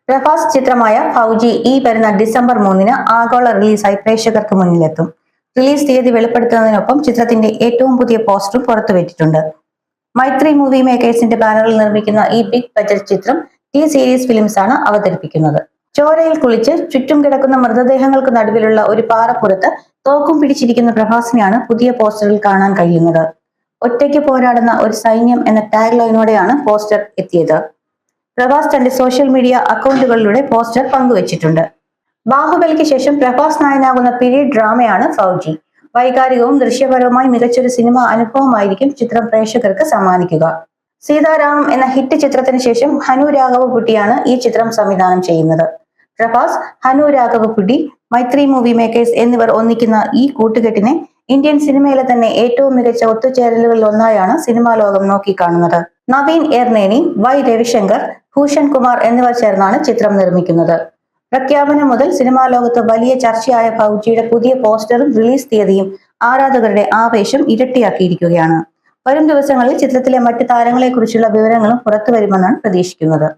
പ്രഭാസ് ചിത്രമായ ഫൗജി ഈ വരുന്ന ഡിസംബർ 3-ന് ആഗോള റിലീസായി പ്രേക്ഷകർക്ക് മുന്നിലെത്തും. റിലീസ് തീയതി വെളിപ്പെടുത്തുന്നതിനൊപ്പം ചിത്രത്തിന്റെ ഏറ്റവും പുതിയ പോസ്റ്ററും പുറത്തുവിട്ടിട്ടുണ്ട്. മൈത്രി മൂവി മേക്കേഴ്സിന്റെ ബാനറിൽ നിർമ്മിക്കുന്ന ഈ ബിഗ് ബജറ്റ് ചിത്രം ടി സീരീസ് ഫിലിംസ് ആണ് അവതരിപ്പിക്കുന്നത്. ചോരയിൽ കുളിച്ച് ചുറ്റും കിടക്കുന്ന മൃതദേഹങ്ങൾക്ക് നടുവിലുള്ള ഒരു പാറപ്പുറത്ത് തോക്കും പിടിച്ചിരിക്കുന്ന പ്രഭാസിനെയാണ് പുതിയ പോസ്റ്ററിൽ കാണാൻ കഴിയുന്നത്. ഒറ്റയ്ക്ക് പോരാടുന്ന ഒരു സൈന്യം എന്ന ടാഗ് ലൈനോടെയാണ് പോസ്റ്റർ എത്തിയത്. പ്രഭാസ് തന്റെ സോഷ്യൽ മീഡിയ അക്കൗണ്ടുകളിലൂടെ പോസ്റ്റർ പങ്കുവച്ചിട്ടുണ്ട്. ബാഹുബലിക്ക് ശേഷം പ്രഭാസ് നായകനാകുന്ന പീരീഡ് ഡ്രാമയാണ് ഫൗജി. വൈകാരികവും ദൃശ്യപരവുമായി മികച്ചൊരു സിനിമ അനുഭവമായിരിക്കും ചിത്രം പ്രേക്ഷകർക്ക് സമ്മാനിക്കുക. സീതാരാമം എന്ന ഹിറ്റ് ചിത്രത്തിന് ശേഷം ഹനു രാഘവപുട്ടിയാണ് ഈ ചിത്രം സംവിധാനം ചെയ്യുന്നത്. പ്രഭാസ്, ഹനു രാഘവപുട്ടി, മൈത്രി മൂവി മേക്കേഴ്സ് എന്നിവർ ഒന്നിക്കുന്ന ഈ കൂട്ടുകെട്ടിനെ ഇന്ത്യൻ സിനിമയിലെ തന്നെ ഏറ്റവും മികച്ച ഒത്തുചേരലുകളിൽ ഒന്നായാണ് സിനിമാ ലോകം നോക്കിക്കാണുന്നത്. നവീൻ എർനേനി, വൈ രവിശങ്കർ, ഭൂഷൺ കുമാർ എന്നിവർ ചേർന്നാണ് ചിത്രം നിർമ്മിക്കുന്നത്. പ്രഖ്യാപനം മുതൽ സിനിമാ ലോകത്ത് വലിയ ചർച്ചയായ ഫൗജിയുടെ പുതിയ പോസ്റ്ററും റിലീസ് തീയതിയും ആരാധകരുടെ ആവേശം ഇരട്ടിയാക്കിയിരിക്കുകയാണ്. വരും ദിവസങ്ങളിൽ ചിത്രത്തിലെ മറ്റ് താരങ്ങളെക്കുറിച്ചുള്ള വിവരങ്ങളും പുറത്തുവരുമെന്നാണ് പ്രതീക്ഷിക്കുന്നത്.